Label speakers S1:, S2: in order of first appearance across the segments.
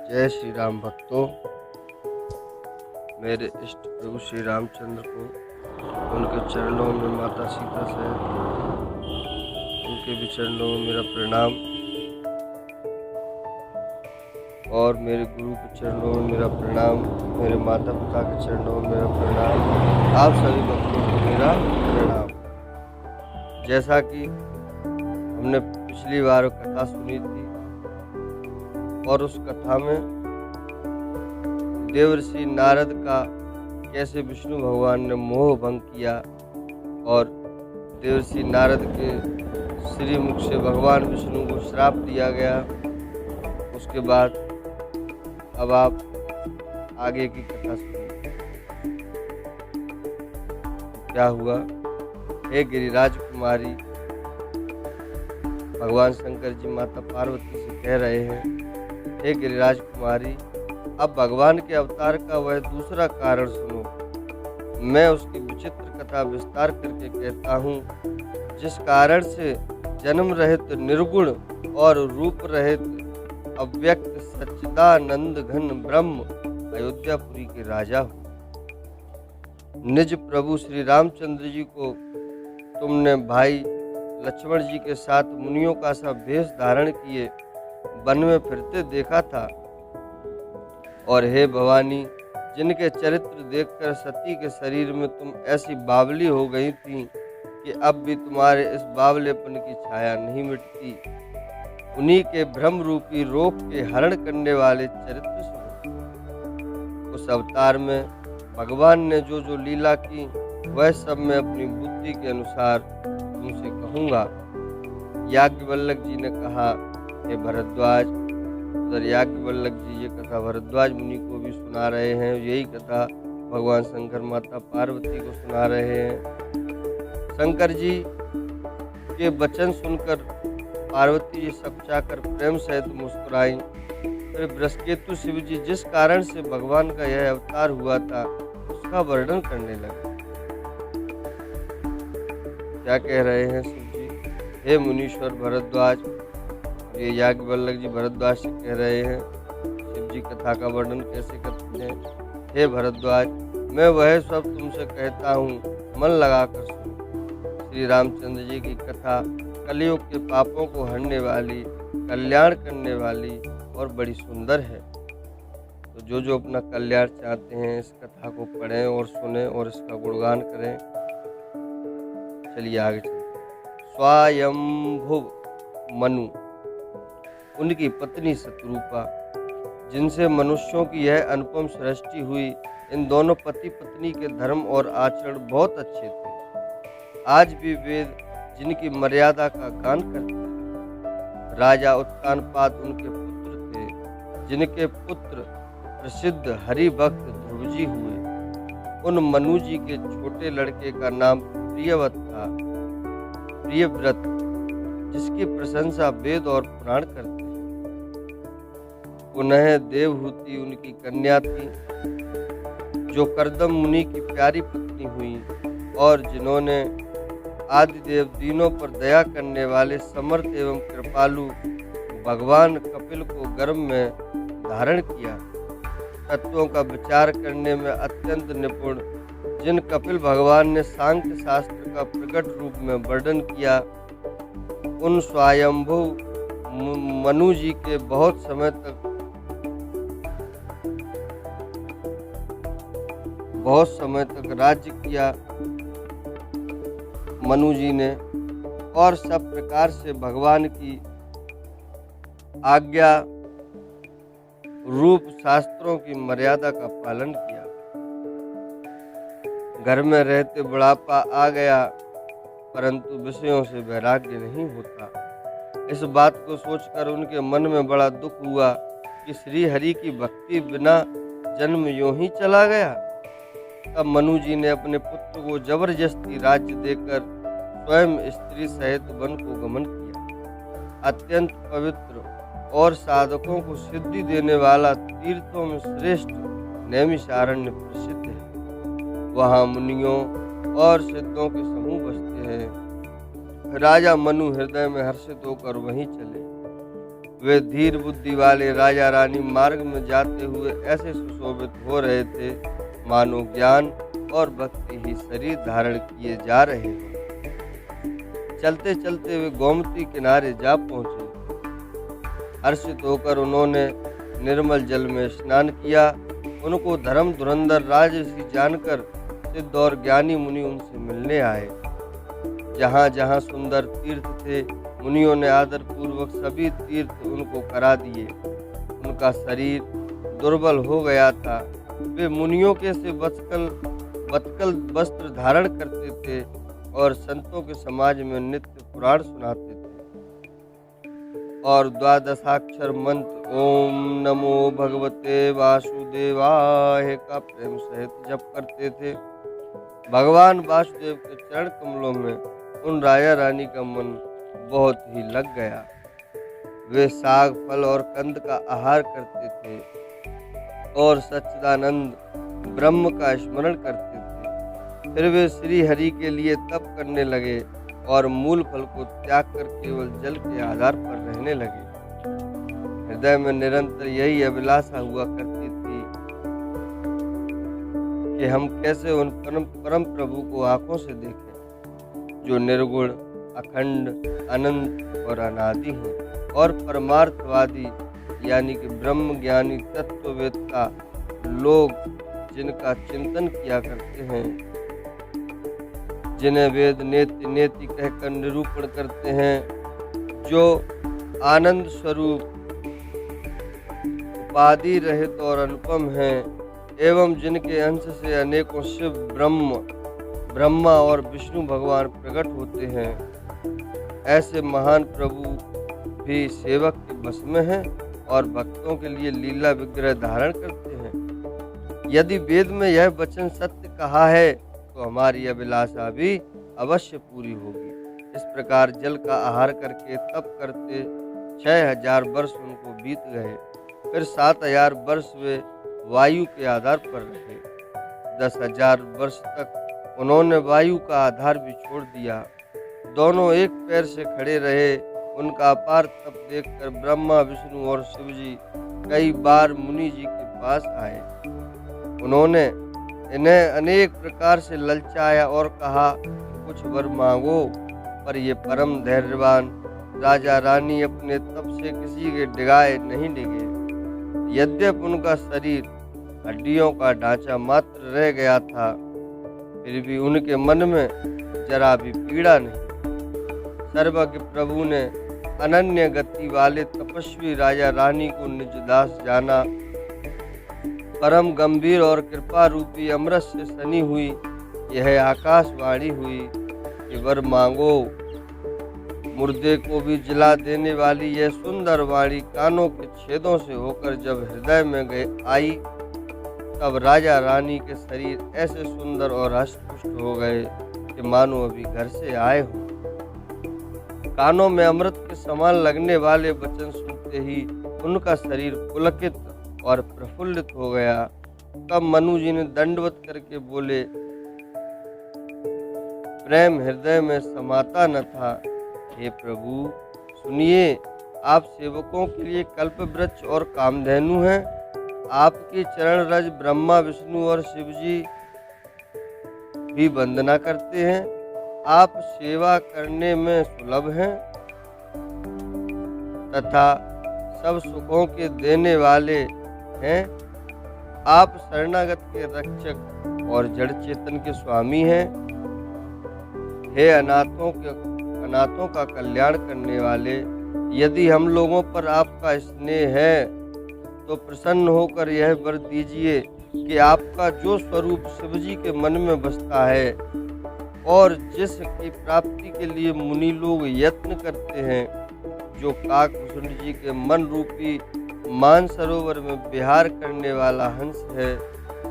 S1: जय श्री राम भक्तों। मेरे इष्ट प्रभु श्री रामचंद्र को उनके चरणों में माता सीता से उनके भी चरणों में मेरा प्रणाम और मेरे गुरु के चरणों में मेरा प्रणाम, मेरे माता पिता के चरणों में मेरा प्रणाम, आप सभी भक्तों को मेरा प्रणाम। जैसा कि हमने पिछली बार कथा सुनी थी और उस कथा में देवर्षि नारद का कैसे विष्णु भगवान ने मोह भंग किया और देवर्षि नारद के श्री मुख से भगवान विष्णु को श्राप दिया गया। उसके बाद अब आप आगे की कथा सुनिए। क्या हुआ? हे गिरिराज कुमारी, भगवान शंकर जी माता पार्वती से कह रहे हैं, हे गिरिराज कुमारी, अब भगवान के अवतार का वह दूसरा कारण सुनो। मैं उसकी विचित्र कथा विस्तार करके कहता हूँ, जिस कारण से जन्म रहित निर्गुण और रूप रहित अव्यक्त सच्चिदानंद घन ब्रह्म अयोध्यापुरी के राजा हो। निज प्रभु श्री रामचंद्र जी को तुमने भाई लक्ष्मण जी के साथ मुनियों का सा वेश धारण किए वन में फिरते देखा था। और हे भवानी, जिनके चरित्र देखकर सती के शरीर में तुम ऐसी बावली हो गई थी कि अब भी तुम्हारे इस बावलेपन की छाया नहीं मिटती, उन्हीं के भ्रम रूपी रोग के हरण करने वाले चरित्र सुनो। उस अवतार में भगवान ने जो जो लीला की वह सब मैं अपनी बुद्धि के अनुसार तुमसे कहूँगा। याज्ञवल्क्य जी ने कहा, हे भरद्वाज। उधर याज्ञवल्क्य जी ये कथा भरद्वाज मुनि को भी सुना रहे हैं। यही कथा भगवान शंकर माता पार्वती को सुना रहे हैं। शंकर जी के वचन सुनकर पार्वती जी सकचाकर प्रेम सहित मुस्कुराई। फिर बृहस्पति शिव जी जिस कारण से भगवान का यह अवतार हुआ था उसका वर्णन करने लगे। क्या कह रहे हैं शिव जी? हे मुनीश्वर भरद्वाज, ये याज्ञवल्क्य जी भरद्वाज से कह रहे हैं, शिव जी कथा का वर्णन कैसे करते हैं। हे भरद्वाज, मैं वह सब तुमसे कहता हूँ, मन लगाकर सुनो। श्री रामचंद्र जी की कथा कलयुग के पापों को हरने वाली, कल्याण करने वाली और बड़ी सुंदर है। तो जो जो अपना कल्याण चाहते हैं इस कथा को पढ़ें और सुनें और इसका गुणगान करें। चलिए आगे चलते। स्वयंभुव मनु, उनकी पत्नी शत्रुपा, जिनसे मनुष्यों की यह अनुपम सृष्टि हुई, इन दोनों पति पत्नी के धर्म और आचरण बहुत अच्छे थे। आज भी वेद जिनकी मर्यादा का गान करते हैं। राजा उत्तानपाद उनके पुत्र थे, जिनके पुत्र प्रसिद्ध हरिभक्त ध्रुव जी हुए। उन मनु जी के छोटे लड़के का नाम प्रियव्रत था, प्रियव्रत, जिसकी प्रशंसा वेद और पुराण करते हैं। पुनः देवहूति उनकी कन्या थी, जो कर्दम मुनि की प्यारी पत्नी हुई और जिन्होंने आदिदेव दीनों पर दया करने वाले समर्थ एवं कृपालु भगवान कपिल को गर्भ में धारण किया। तत्वों का विचार करने में अत्यंत निपुण जिन कपिल भगवान ने सांख्य शास्त्र का प्रकट रूप में वर्णन किया, उन स्वयंभू मनु जी के बहुत समय तक राज्य किया मनु जी ने, और सब प्रकार से भगवान की आज्ञा रूप शास्त्रों की मर्यादा का पालन किया। घर में रहते बुढ़ापा आ गया, परंतु विषयों से वैराग्य नहीं होता। इस बात को सोचकर उनके मन में बड़ा दुख हुआ कि श्री हरि की भक्ति बिना जन्म यूं ही चला गया। तब मनु जी ने अपने पुत्र को जबरदस्ती राज्य देकर स्वयं स्त्री सहित वन को गमन किया। अत्यंत पवित्र और साधकों को सिद्धि देने वाला तीर्थों में श्रेष्ठ नैमिषारण्य प्रसिद्ध है। वहाँ मुनियों और सिद्धों के समूह बसते हैं। राजा मनु हृदय में हर्षित होकर वहीं चले। वे धीर बुद्धि वाले राजा रानी मार्ग में जाते हुए ऐसे सुशोभित हो रहे थे मानो ज्ञान और भक्ति ही शरीर धारण किए जा रहे हैं। चलते चलते वे गोमती किनारे जा पहुंचे। हर्षित होकर उन्होंने निर्मल जल में स्नान किया। उनको धर्म धुरंधर राजसी जानकर सिद्ध और ज्ञानी मुनि उनसे मिलने आए। जहाँ जहाँ सुंदर तीर्थ थे मुनियों ने आदर पूर्वक सभी तीर्थ उनको करा दिए। उनका शरीर दुर्बल हो गया था। वे मुनियों के से बतकल वस्त्र धारण करते थे और संतों के समाज में नित्य पुराण सुनाते थे और द्वादशाक्षर मंत्र ओम नमो भगवते वासुदेवाय का प्रेम सहित जप करते थे। भगवान वासुदेव के चरण कमलों में उन राजा रानी का मन बहुत ही लग गया। वे साग फल और कंद का आहार करते थे और सच्चिदानंद ब्रह्म का स्मरण करते थे। फिर वे श्री हरि के लिए तप करने लगे और मूल फल को त्याग कर केवल जल के आधार पर रहने लगे। हृदय में निरंतर यही अभिलाषा हुआ करती थी कि हम कैसे उन परम प्रभु को आंखों से देखें जो निर्गुण अखंड अनंत और अनादि हैं और परमार्थवादी यानी कि ब्रह्म ज्ञानी तत्ववेत्ता लोग जिनका चिंतन किया करते हैं, जिन्हें वेद नेति नेति कहकर निरूपण करते हैं, जो आनंद स्वरूप उपाधि रहित और अनुपम हैं एवं जिनके अंश से अनेकों शिव ब्रह्मा और विष्णु भगवान प्रकट होते हैं। ऐसे महान प्रभु भी सेवक के बस में हैं और भक्तों के लिए लीला विग्रह धारण करते हैं। यदि वेद में यह वचन सत्य कहा है तो हमारी अभिलाषा भी अवश्य पूरी होगी। इस प्रकार जल का आहार करके तप करते 6000 वर्ष उनको बीत गए। फिर 7000 वर्ष वे वायु के आधार पर रहे। 10,000 वर्ष तक उन्होंने वायु का आधार भी छोड़ दिया। दोनों एक पैर से खड़े रहे। उनका अपार तप देखकर ब्रह्मा विष्णु और शिव जी कई बार मुनि जी के पास आए। उन्होंने इन्हें अनेक प्रकार से ललचाया और कहा कुछ वर मांगो, पर ये परम धैर्यवान राजा रानी अपने तप से किसी के डिगाए नहीं डिगे। यद्यपि उनका शरीर हड्डियों का ढांचा मात्र रह गया था, फिर भी उनके मन में जरा भी पीड़ा नहीं। सर्वज्ञ प्रभु ने अनन्य गति वाले तपस्वी राजा रानी को निज दास जाना। परम गंभीर और कृपा रूपी अमृत से सनी हुई यह आकाशवाणी हुई कि वर मांगो। मुर्दे को भी जिला देने वाली यह सुंदर वाणी कानों के छेदों से होकर जब हृदय में आई, तब राजा रानी के शरीर ऐसे सुंदर और हष्टपुष्ट हो गए कि मानो अभी घर से आए हो। कानों में अमृत के समान लगने वाले वचन सुनते ही उनका शरीर पुलकित और प्रफुल्लित हो गया। तब मनु जी ने दंडवत करके बोले, प्रेम हृदय में समाता न था। हे प्रभु सुनिए, आप सेवकों के लिए कल्प वृक्ष और कामधेनु हैं। आपके चरण रज ब्रह्मा विष्णु और शिव जी भी वंदना करते हैं। आप सेवा करने में सुलभ हैं तथा सब सुखों के देने वाले हैं। आप शरणागत के रक्षक और जड़ चेतन के स्वामी हैं। हे अनाथों का कल्याण करने वाले, यदि हम लोगों पर आपका स्नेह है तो प्रसन्न होकर यह वर दीजिए कि आपका जो स्वरूप शिवजी के मन में बसता है और जिसकी प्राप्ति के लिए मुनि लोग यत्न करते हैं, जो काकभूषण जी के मन रूपी मान सरोवर में विहार करने वाला हंस है,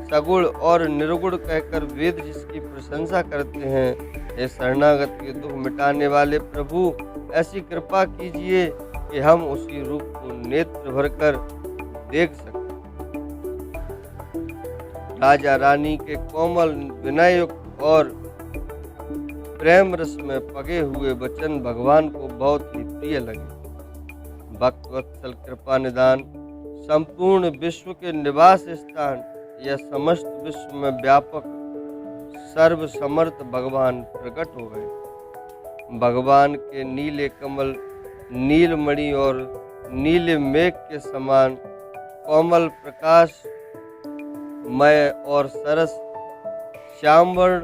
S1: सगुण और निर्गुण कहकर वेद जिसकी प्रशंसा करते हैं, हे शरणागत के दुख मिटाने वाले प्रभु, ऐसी कृपा कीजिए कि हम उसी रूप को नेत्र भरकर देख सकें। राजा रानी के कोमल विनययुक्त और प्रेम रस में पगे हुए वचन भगवान को बहुत ही प्रिय लगे। भक्त वत्सल कृपा निदान, संपूर्ण विश्व के निवास स्थान, यह समस्त विश्व में व्यापक सर्व समर्थ भगवान प्रकट हो गए। भगवान के नीले कमल नीलमणि और नीले मेघ के समान कोमल प्रकाश मय और सरस श्यामवर्ण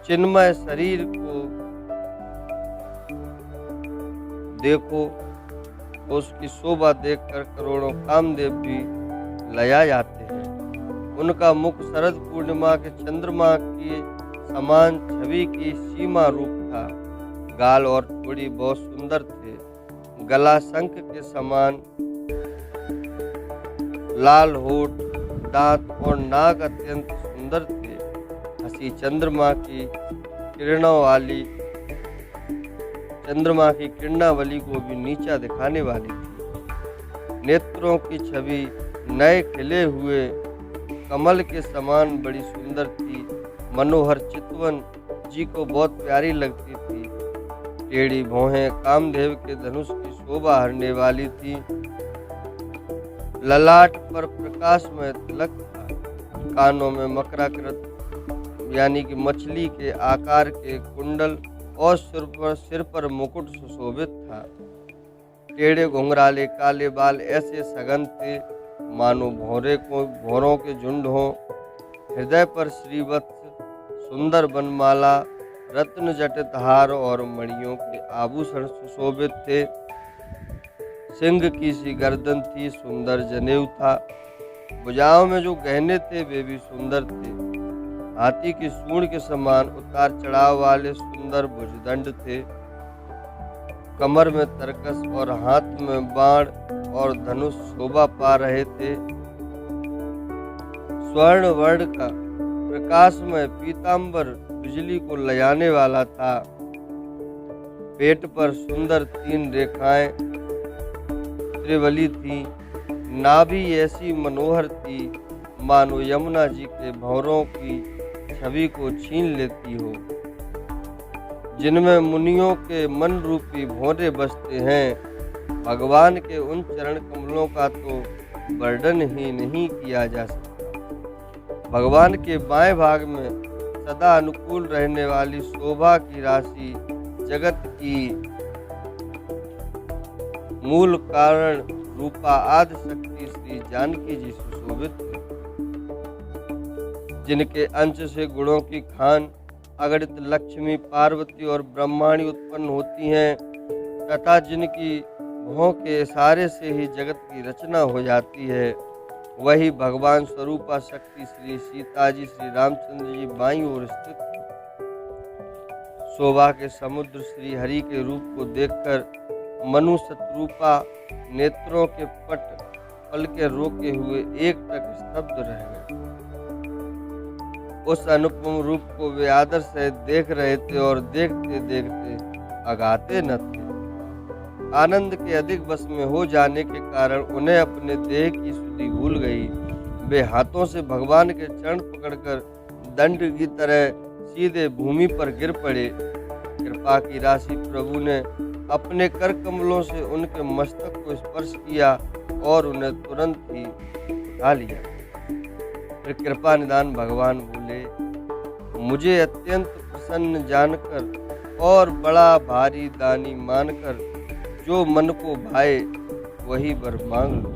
S1: चिन्मय शरीर को देखो तो उसकी शोभा देखकर करोड़ों कामदेव भी लया जाते हैं। उनका मुख शरद पूर्णिमा के चंद्रमा की समान छवि की सीमा रूप था। गाल और ठोड़ी बहुत सुंदर थे। गला शंख के समान, लाल होठ, दांत और नाक अत्यंत सुंदर थे। हंसी चंद्रमा की किरणावली को भी नीचा दिखाने वाली थी। नेत्रों की छवि नए खिले हुए कमल के समान बड़ी सुंदर थी। मनोहर चितवन जी को बहुत प्यारी लगती थी। टेढ़ी भौहें कामदेव के धनुष की शोभा हरने वाली थी। ललाट पर प्रकाशमय तिलक था। कानों में मकराकृत यानी कि मछली के आकार के कुंडल और सिर पर मुकुट सुशोभित था। टेढ़े घुंघराले काले बाल ऐसे सघन थे मानो भौरों के झुंड हों। हृदय पर श्रीवत्स सुंदर बनमाला, रत्न जटित हार और मणियों के आभूषण सुशोभित थे। सिंह की सी गर्दन थी, सुंदर जनेऊ था। भुजाओं में जो गहने थे वे भी सुंदर थे। हाथी की सूंड के समान उतार चढ़ाव वाले सुंदर भुजदंड थे। कमर में तरकस और हाथ में बाण और धनुष शोभा पा रहे थे। स्वर्ण वर्ण का प्रकाशमय पीतांबर बिजली को लयाने वाला था। पेट पर सुंदर 3 रेखाएं त्रिवली थी। नाभि ऐसी मनोहर थी मानो यमुना जी के भंवरों की छवि को छीन लेती हो। जिनमें मुनियों के मन रूपी भौरे बसते हैं। भगवान के उन चरण कमलों का तो वर्णन ही नहीं किया जा सकता। भगवान के बाएं भाग में सदा अनुकूल रहने वाली शोभा की राशि जगत की मूल कारण रूपा आदि शक्ति श्री जानकी जी सुशोभित है। जिनके अंश से गुणों की खान अगणित लक्ष्मी, पार्वती और ब्रह्माणी उत्पन्न होती हैं तथा जिनकी भौं के इशारे से ही जगत की रचना हो जाती है, वही भगवान स्वरूपा शक्ति श्री सीता जी, श्री रामचंद्र जी बाईं ओर स्थित है। शोभा के समुद्र श्री हरि के रूप को देखकर मनु शत्रुपा नेत्रों के पट पलके रोके हुए एक टक स्तब्ध रह गए। उस अनुपम रूप को वे आदर से देख रहे थे और देखते देखते अगाते न थे। आनंद के अधिक बस में हो जाने के कारण उन्हें अपने देह की शुद्धि भूल गई। वे हाथों से भगवान के चरण पकड़कर दंड की तरह सीधे भूमि पर गिर पड़े। कृपा की राशि प्रभु ने अपने कर कमलों से उनके मस्तक को स्पर्श किया और उन्हें तुरंत ही उठा लिया। फिर कृपा निदान भगवान बोले, मुझे अत्यंत प्रसन्न जानकर और बड़ा भारी दानी मानकर जो मन को भाए वही वर मांग लो।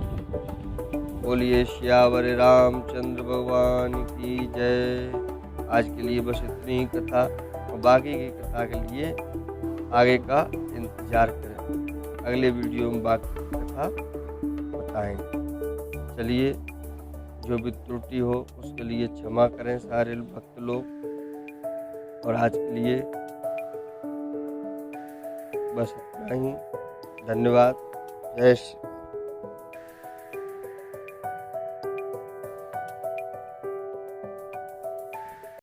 S1: बोलिए श्यावर रामचंद्र भगवान की जय। आज के लिए बस इतनी ही कथा, और बाकी की कथा के लिए आगे का इंतजार करें। अगले वीडियो में बाकी कथा बताएंगे। चलिए, जो भी त्रुटि हो उसके लिए क्षमा करें सारे भक्त लोग। और आज के लिए बस इतना ही। धन्यवाद। जय श्री